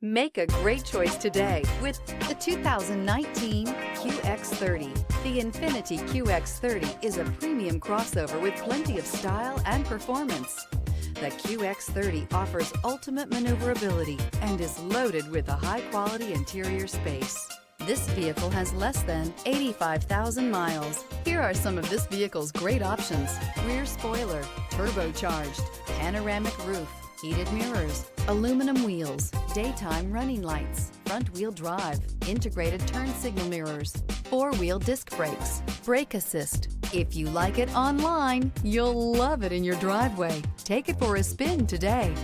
Make a great choice today with the 2019 QX30. The Infiniti Qx30 is a premium crossover with plenty of style and performance. The QX30 offers ultimate maneuverability and is loaded with a high-quality interior space. This vehicle has less than 85,000 miles. Here are some of this vehicle's great options: rear spoiler, turbocharged, panoramic roof, heated mirrors, aluminum wheels, daytime running lights, front-wheel drive, integrated turn signal mirrors, four-wheel disc brakes, brake assist. If you like it online, you'll love it in your driveway. Take it for a spin today.